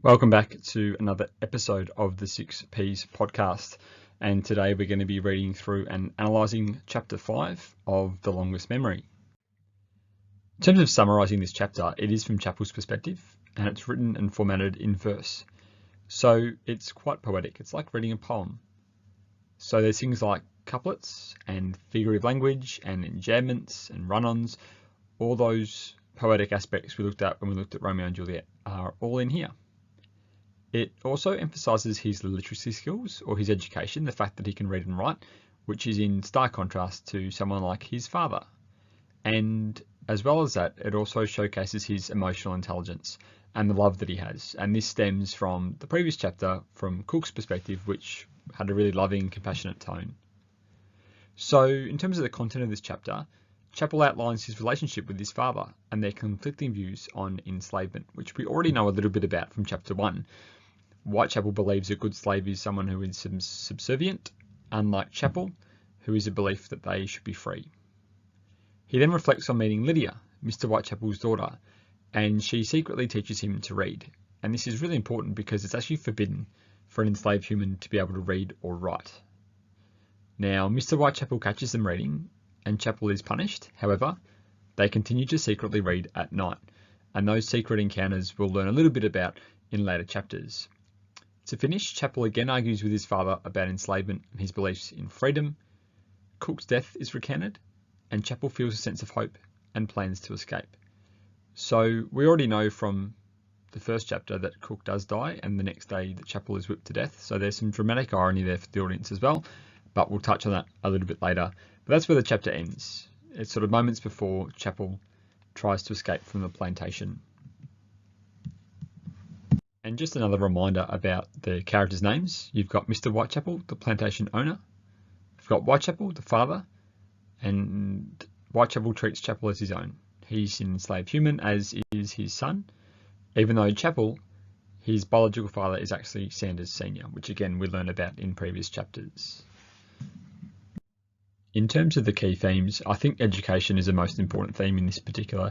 Welcome back to another episode of the 6Ps podcast, and today we're going to be reading through and analysing chapter 5 of The Longest Memory. In terms of summarising this chapter, it is from Chappell's perspective, and it's written and formatted in verse. So it's quite poetic. It's like reading a poem. So there's things like couplets and figurative language and enjambments and run-ons. All those poetic aspects we looked at when we looked at Romeo and Juliet are all in here. It also emphasises his literacy skills or his education, the fact that he can read and write, which is in stark contrast to someone like his father. And as well as that, it also showcases his emotional intelligence and the love that he has. And this stems from the previous chapter from Cook's perspective, which had a really loving, compassionate tone. So in terms of the content of this chapter, Chappell outlines his relationship with his father and their conflicting views on enslavement, which we already know a little bit about from chapter 1. Whitechapel believes a good slave is someone who is subservient, unlike Chappell, who is a belief that they should be free. He then reflects on meeting Lydia, Mr. Whitechapel's daughter, and she secretly teaches him to read. And this is really important because it's actually forbidden for an enslaved human to be able to read or write. Now, Mr. Whitechapel catches them reading, and Chappell is punished. However, they continue to secretly read at night, and those secret encounters we'll learn a little bit about in later chapters. To finish, Chappell again argues with his father about enslavement and his beliefs in freedom. Cook's death is recounted, and Chappell feels a sense of hope and plans to escape. So we already know from the first chapter that Cook does die, and the next day that Chappell is whipped to death. So there's some dramatic irony there for the audience as well, but we'll touch on that a little bit later. But that's where the chapter ends. It's sort of moments before Chappell tries to escape from the plantation. And just another reminder about the characters' names. You've got Mr. Whitechapel, the plantation owner. You've got Whitechapel, the father, and Whitechapel treats Chappell as his own. He's an enslaved human, as is his son, even though Chappell, his biological father, is actually Sanders Sr., which again we learn about in previous chapters. In terms of the key themes, I think education is the most important theme in this particular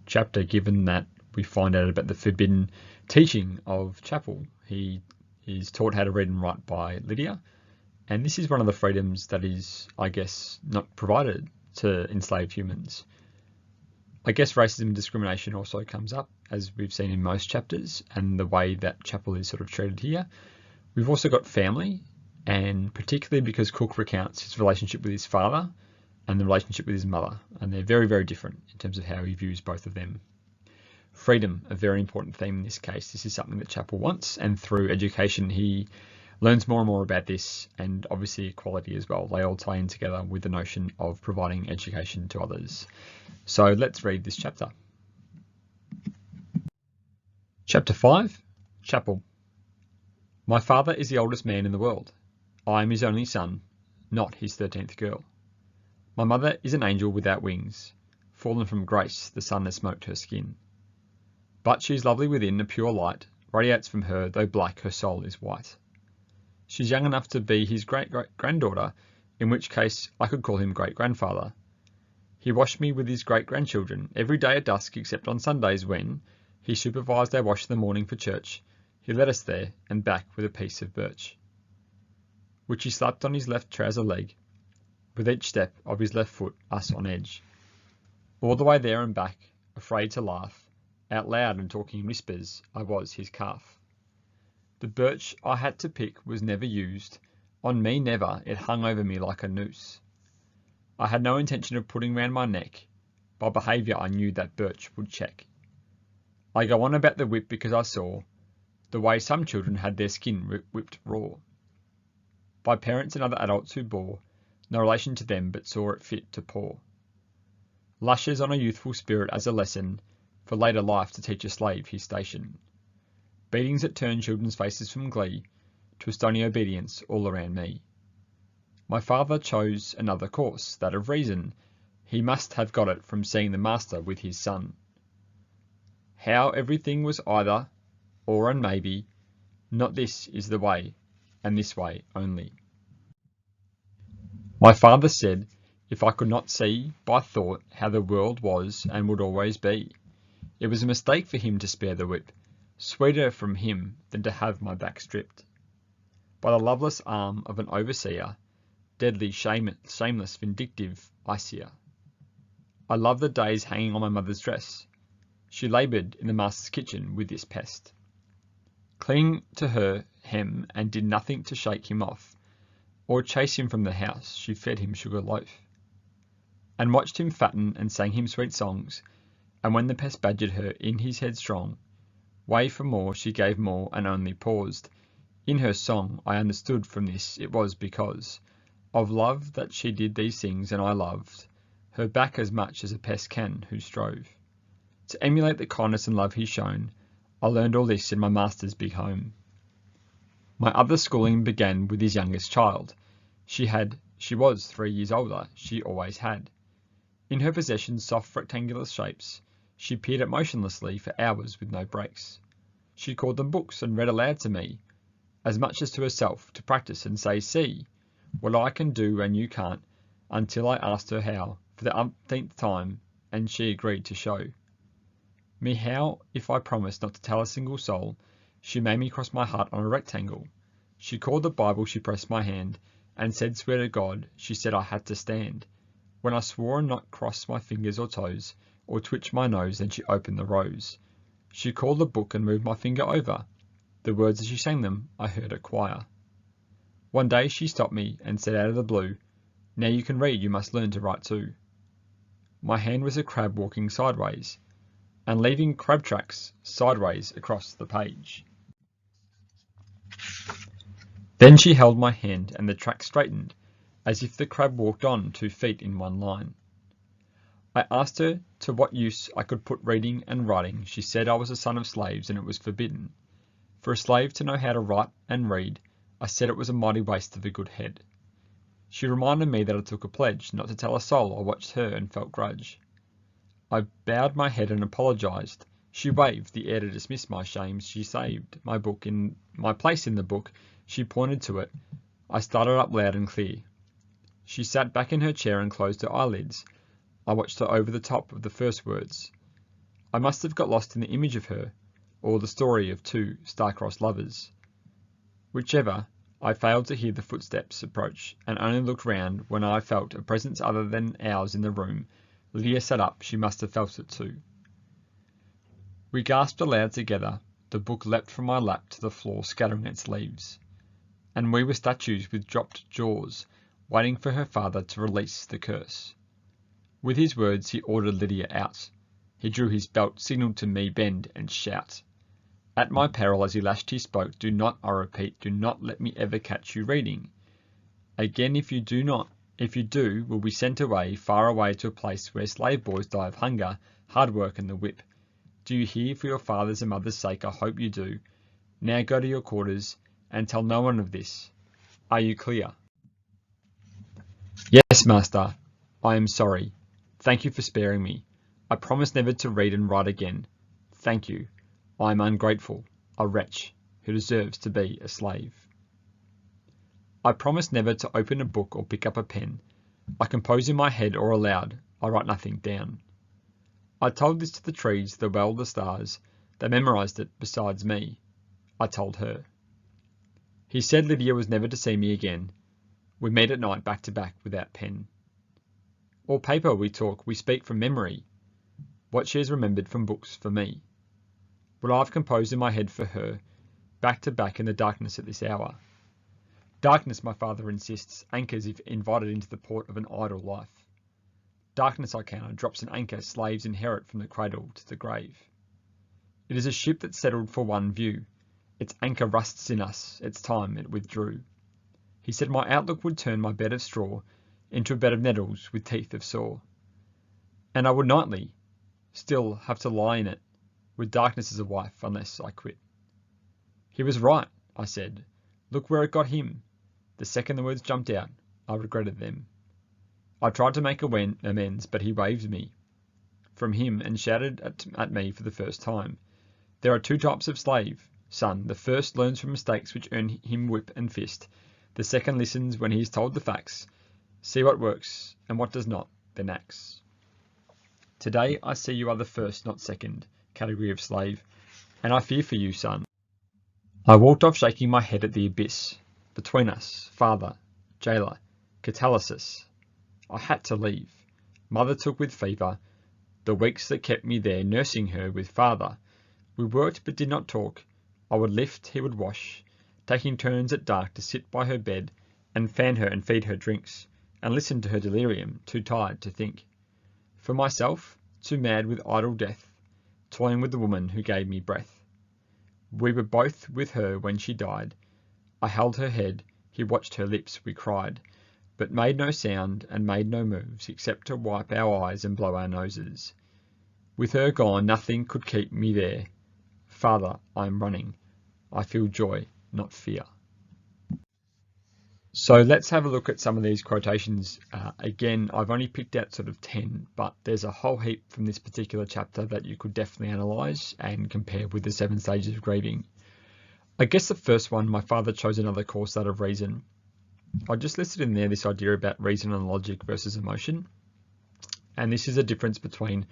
chapter, given that we find out about the forbidden teaching of Chappell. He is taught how to read and write by Lydia, and this is one of the freedoms that is, I guess, not provided to enslaved humans. I guess racism and discrimination also comes up, as we've seen in most chapters, and the way that Chappell is sort of treated here. We've also got family, and particularly because Cook recounts his relationship with his father and the relationship with his mother, and they're very, very different in terms of how he views both of them. Freedom, a very important theme in this case. This is something that Chappell wants, and through education he learns more and more about this, and obviously equality as well. They all tie in together with the notion of providing education to others. So let's read this chapter. Chapter 5, Chappell. My father is the oldest man in the world. I am his only son, not his 13th girl. My mother is an angel without wings, fallen from grace, the sun has smoked her skin. But she is lovely within, a pure light radiates from her, though black her soul is white. She's young enough to be his great-granddaughter, in which case I could call him great-grandfather. He washed me with his great-grandchildren every day at dusk except on Sundays when he supervised our wash in the morning for church. He led us there and back with a piece of birch, which he slapped on his left trouser leg, with each step of his left foot us on edge. All the way there and back, afraid to laugh, out loud and talking in whispers, I was his calf. The birch I had to pick was never used, on me never, it hung over me like a noose. I had no intention of putting round my neck, by behaviour I knew that birch would check. I go on about the whip because I saw the way some children had their skin whipped raw, by parents and other adults who bore no relation to them but saw it fit to paw. Lashes on a youthful spirit as a lesson, for later life to teach a slave his station. Beatings that turn children's faces from glee to a stony obedience all around me. My father chose another course, that of reason. He must have got it from seeing the master with his son. How everything was either, or and maybe, not this is the way, and this way only. My father said, if I could not see by thought how the world was and would always be, it was a mistake for him to spare the whip, sweeter from him than to have my back stripped by the loveless arm of an overseer, deadly, shameless, vindictive Isia. I love the days hanging on my mother's dress. She laboured in the master's kitchen with this pest. Clinging to her hem and did nothing to shake him off, or chase him from the house, she fed him sugar loaf, and watched him fatten and sang him sweet songs, and when the pest badgered her in his headstrong way for more, she gave more and only paused. In her song I understood from this it was because of love that she did these things, and I loved her back as much as a pest can who strove to emulate the kindness and love he's shown. I learned all this in my master's big home. My other schooling began with his youngest child. She was 3 years older, she always had. In her possession soft rectangular shapes, she peered at motionlessly for hours with no breaks. She called them books and read aloud to me, as much as to herself, to practice and say, see, what I can do and you can't, until I asked her how, for the umpteenth time, and she agreed to show me how, if I promised not to tell a single soul. She made me cross my heart on a rectangle. She called the Bible, she pressed my hand, and said, swear to God, she said I had to stand. When I swore and not cross my fingers or toes, or twitch my nose, then she opened the rose. She called the book and moved my finger over. The words as she sang them, I heard a choir. One day she stopped me and said out of the blue, now you can read, you must learn to write too. My hand was a crab walking sideways, and leaving crab tracks sideways across the page. Then she held my hand and the track straightened, as if the crab walked on 2 feet in one line. I asked her to what use I could put reading and writing. She said I was a son of slaves and it was forbidden for a slave to know how to write and read. I said it was a mighty waste of a good head. She reminded me that I took a pledge not to tell a soul. I watched her and felt grudge. I bowed my head and apologised. She waved the air to dismiss my shames. She saved my book in my place in the book. She pointed to it. I started up loud and clear. She sat back in her chair and closed her eyelids. I watched her over the top of the first words. I must have got lost in the image of her, or the story of 2 star-crossed lovers. Whichever, I failed to hear the footsteps approach, and only looked round when I felt a presence other than ours in the room. Lydia sat up. She must have felt it too. We gasped aloud together. The book leapt from my lap to the floor, scattering its leaves, and we were statues with dropped jaws, waiting for her father to release the curse. With his words he ordered Lydia out. He drew his belt, signalled to me, bend and shout. At my peril as he lashed he spoke, do not, I repeat, do not let me ever catch you reading. Again if you do, will be sent away, far away to a place where slave boys die of hunger, hard work and the whip. Do you hear? For your father's and mother's sake, I hope you do. Now go to your quarters and tell no one of this. Are you clear? Yes, master. I am sorry. Thank you for sparing me. I promise never to read and write again. Thank you. I am ungrateful, a wretch who deserves to be a slave. I promise never to open a book or pick up a pen. I compose in my head or aloud. I write nothing down. I told this to the trees, the well, the stars. They memorized it besides me. I told her. He said Lydia was never to see me again. We meet at night back to back without pen. Or paper we talk, we speak from memory. What she has remembered from books for me. What I've composed in my head for her, back to back in the darkness at this hour. Darkness, my father insists, anchors if invited into the port of an idle life. Darkness, I counter, drops an anchor slaves inherit from the cradle to the grave. It is a ship that settled for one view. Its anchor rusts in us, its time it withdrew. He said my outlook would turn my bed of straw into a bed of nettles with teeth of saw. And I would nightly still have to lie in it, with darkness as a wife, unless I quit. He was right, I said. Look where it got him. The second the words jumped out, I regretted them. I tried to make amends, but he waved me from him and shouted at me for the first time. There are 2 types of slave, son. The first learns from mistakes which earn him whip and fist. The second listens when he is told the facts. See what works and what does not, then acts. Today I see you are the first, not second, category of slave. and I fear for you, son. I walked off shaking my head at the abyss. Between us, father, jailer, catalysis. I had to leave. Mother took with fever. The weeks that kept me there nursing her with father. We worked but did not talk. I would lift, he would wash, taking turns at dark to sit by her bed and fan her and feed her drinks, and listen to her delirium, too tired to think. For myself, too mad with idle death, toying with the woman who gave me breath. We were both with her when she died. I held her head, he watched her lips, we cried, but made no sound and made no moves except to wipe our eyes and blow our noses. With her gone, nothing could keep me there. Father, I am running. I feel joy, not fear. So let's have a look at some of these quotations. Again, I've only picked out sort of 10, but there's a whole heap from this particular chapter that you could definitely analyse and compare with the 7 stages of grieving. I guess the first one, my father chose another course, that of reason. I just listed in there this idea about reason and logic versus emotion. And this is a difference between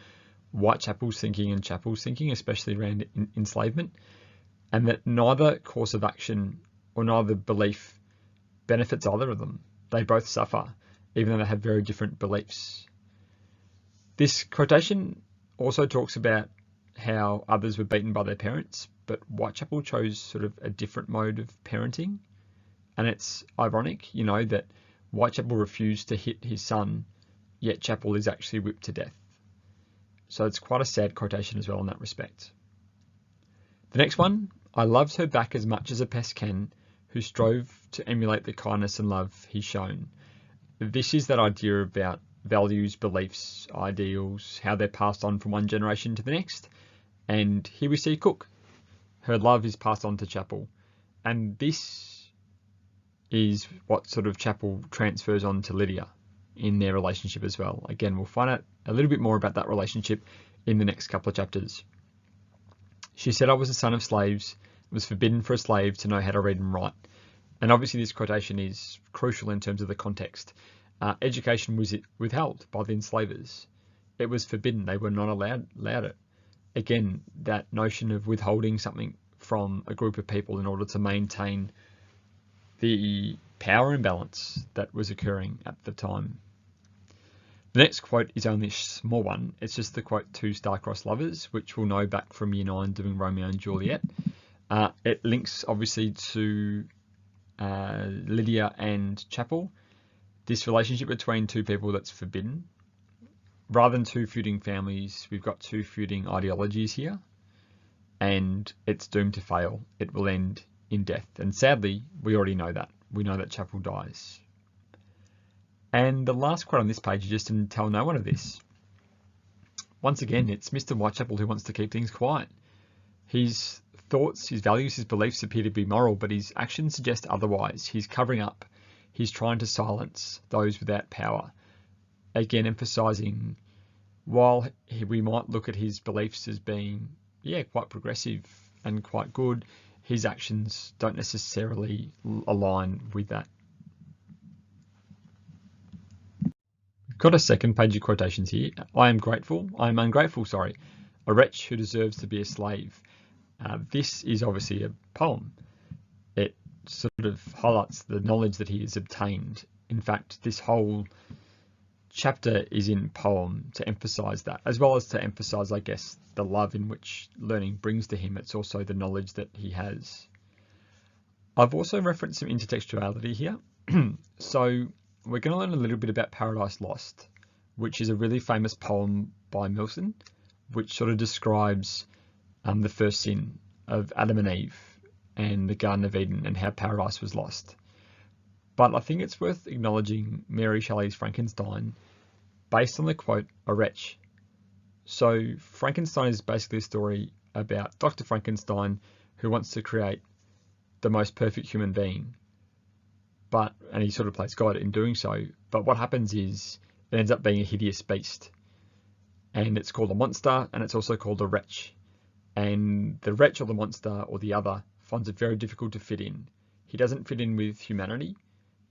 Whitechapel's thinking and Chapel's thinking, especially around enslavement, and that neither course of action or neither belief benefits either of them. They both suffer, even though they have very different beliefs. This quotation also talks about how others were beaten by their parents, but Whitechapel chose sort of a different mode of parenting. And it's ironic, that Whitechapel refused to hit his son, yet Chapel is actually whipped to death. So it's quite a sad quotation as well in that respect. The next one, I loved her back as much as a pest can, who strove to emulate the kindness and love he's shown. This is that idea about values, beliefs, ideals, how they're passed on from one generation to the next. And here we see Cook. Her love is passed on to Chapel. And this is what sort of Chapel transfers on to Lydia in their relationship as well. Again, we'll find out a little bit more about that relationship in the next couple of chapters. She said I was a son of slaves. It was forbidden for a slave to know how to read and write. And obviously this quotation is crucial in terms of the context. Education was withheld by the enslavers. It was forbidden. They were not allowed it. Again, that notion of withholding something from a group of people in order to maintain the power imbalance that was occurring at the time. The next quote is only a small one. It's just the quote to star-crossed lovers, which we'll know back from year 9 doing Romeo and Juliet. It links obviously to Lydia and Chapel, this relationship between two people that's forbidden. Rather than two feuding families, we've got two feuding ideologies here, and it's doomed to fail. It will end in death, and sadly, we already know that. We know that Chapel dies. And the last quote on this page is just to tell no one of this. Once again, it's Mr. Whitechapel who wants to keep things quiet. His thoughts, his values, his beliefs appear to be moral, but his actions suggest otherwise. He's covering up. He's trying to silence those without power. Again, emphasizing, while we might look at his beliefs as being, quite progressive and quite good, his actions don't necessarily align with that. We've got a second page of quotations here. I am ungrateful, a wretch who deserves to be a slave. This is obviously a poem. It sort of highlights the knowledge that he has obtained. In fact, this whole chapter is in poem to emphasize that, as well as to emphasize, I guess, the love in which learning brings to him. It's also the knowledge that he has. I've also referenced some intertextuality here. So we're going to learn a little bit about Paradise Lost, which is a really famous poem by Milton, which sort of describes the first sin of Adam and Eve and the Garden of Eden and how paradise was lost. But I think it's worth acknowledging Mary Shelley's Frankenstein based on the quote, a wretch. So Frankenstein is basically a story about Dr. Frankenstein who wants to create the most perfect human being. And he sort of plays God in doing so. But what happens is it ends up being a hideous beast. And it's called a monster, and it's also called a wretch. And the wretch or the monster or the other finds it very difficult to fit in. He doesn't fit in with humanity,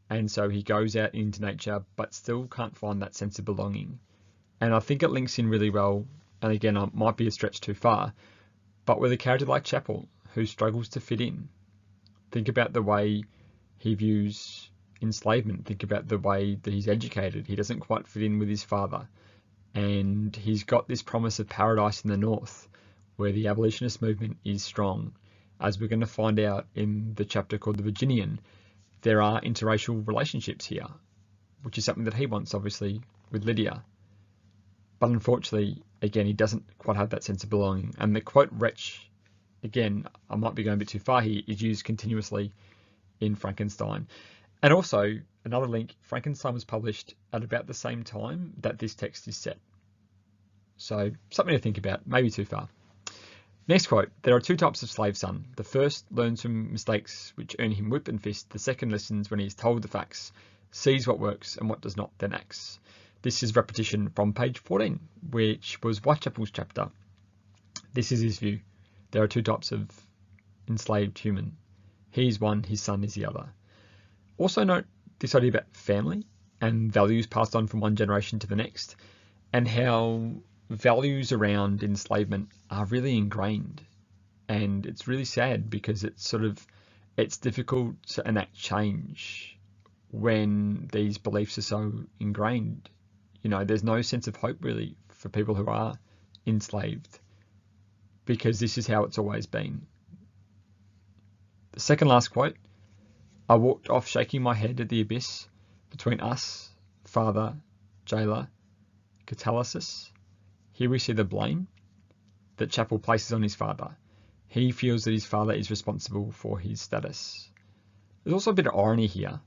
and so he goes out into nature but still can't find that sense of belonging. And I think it links in really well, and again, it might be a stretch too far, But with a character like Chapel, who struggles to fit in, think about the way he views enslavement. Think about the way that he's educated. He doesn't quite fit in with his father. And he's got this promise of paradise in the north, where the abolitionist movement is strong. As we're going to find out in the chapter called The Virginian, there are interracial relationships here, which is something that he wants, obviously, with Lydia. But unfortunately, again, he doesn't quite have that sense of belonging. And the quote wretch, again, I might be going a bit too far here, is used continuously in Frankenstein. And also, another link, Frankenstein was published at about the same time that this text is set. So, something to think about, maybe too far. Next quote, there are two types of slave son. The first learns from mistakes which earn him whip and fist. The second listens when he is told the facts, sees what works and what does not, then acts. This is repetition from page 14, which was Whitechapel's chapter. This is his view. There are two types of enslaved human. He is one, his son is the other. Also note this idea about family and values passed on from one generation to the next, and how values around enslavement are really ingrained. And it's really sad because it's difficult to enact change when these beliefs are so ingrained. You know, there's no sense of hope really for people who are enslaved, because this is how it's always been. The second last quote, I walked off shaking my head at the abyss between us, father, jailer, catalysis. Here we see the blame that Chapel places on his father. He feels that his father is responsible for his status. There's also a bit of irony here,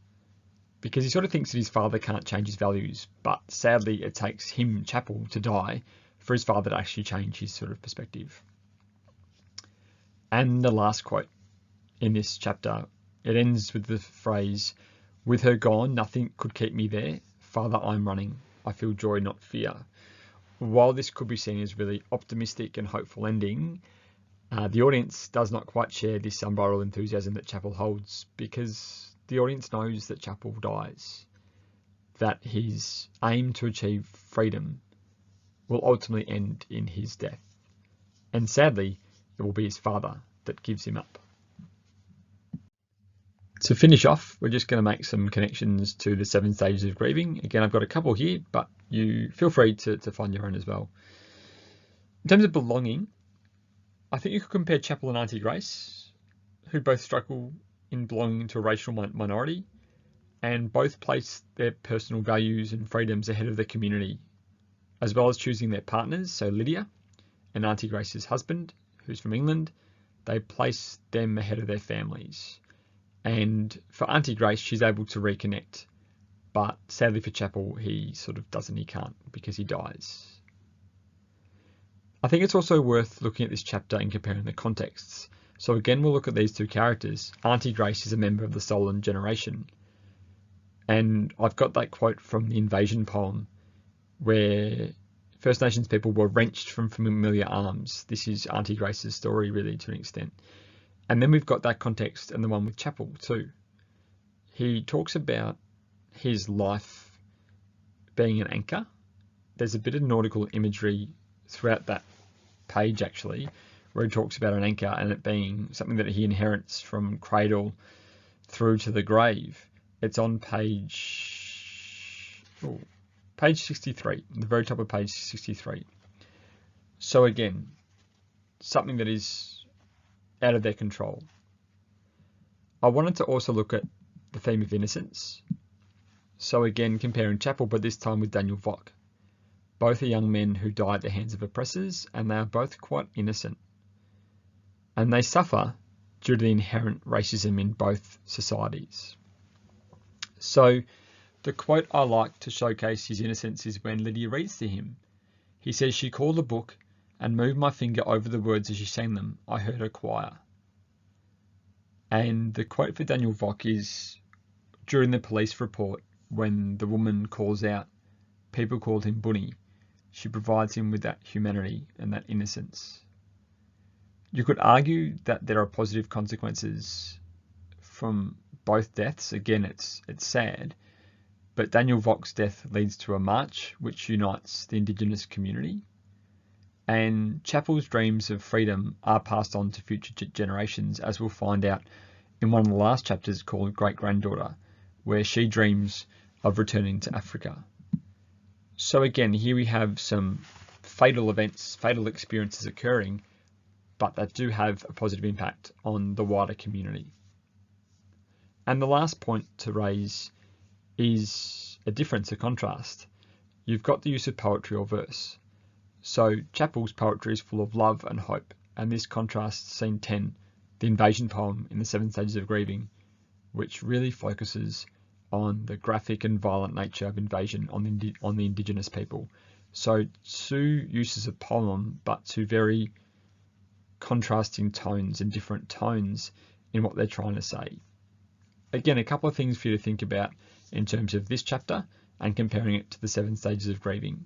because he sort of thinks that his father can't change his values, but sadly it takes him, Chapel, to die for his father to actually change his sort of perspective. And the last quote in this chapter, it ends with the phrase, with her gone, nothing could keep me there. Father, I'm running. I feel joy, not fear. While this could be seen as really optimistic and hopeful ending, the audience does not quite share this unbridled enthusiasm that Chapel holds, because the audience knows that Chapel dies, that his aim to achieve freedom will ultimately end in his death. And sadly, it will be his father that gives him up. To finish off, we're just going to make some connections to the 7 stages of grieving. Again, I've got a couple here, but you feel free to find your own as well. In terms of belonging, I think you could compare Chapel and Auntie Grace, who both struggle in belonging to a racial minority, and both place their personal values and freedoms ahead of the community, as well as choosing their partners. So Lydia and Auntie Grace's husband, who's from England, they place them ahead of their families. And for Auntie Grace, she's able to reconnect, but sadly for Chapel, he can't, because he dies. I think it's also worth looking at this chapter and comparing the contexts. So again, we'll look at these two characters. Auntie Grace is a member of the stolen generation. And I've got that quote from the invasion poem, where First Nations people were wrenched from familiar arms. This is Auntie Grace's story, really, to an extent. And then we've got that context and the one with Chapel too. He talks about his life being an anchor. There's a bit of nautical imagery throughout that page, actually, where he talks about an anchor and it being something that he inherits from cradle through to the grave. It's on page 63, the very top of page 63. So again, something that is out of their control. I wanted to also look at the theme of innocence. So again, comparing Chapel, but this time with Daniel Vock. Both are young men who die at the hands of oppressors, and they are both quite innocent. And they suffer due to the inherent racism in both societies. So the quote I like to showcase his innocence is when Lydia reads to him. He says, she called the book and moved my finger over the words as she sang them. I heard her choir. And the quote for Daniel Vock is, during the police report, when the woman calls out, people called him Bunny, she provides him with that humanity and that innocence. You could argue that there are positive consequences from both deaths. Again, it's sad, but Daniel Vock's death leads to a march which unites the Indigenous community. And Chapel's dreams of freedom are passed on to future generations, as we'll find out in one of the last chapters called Great Granddaughter, where she dreams of returning to Africa. So again, here we have some fatal events, fatal experiences occurring, but that do have a positive impact on the wider community. And the last point to raise is a difference, a contrast. You've got the use of poetry or verse. So Chapel's poetry is full of love and hope, and this contrasts scene 10, the invasion poem in the 7 Stages of Grieving, which really focuses on the graphic and violent nature of invasion on the Indigenous people. So two uses of poem, but two very contrasting tones and different tones in what they're trying to say. Again, a couple of things for you to think about in terms of this chapter and comparing it to the 7 Stages of Grieving.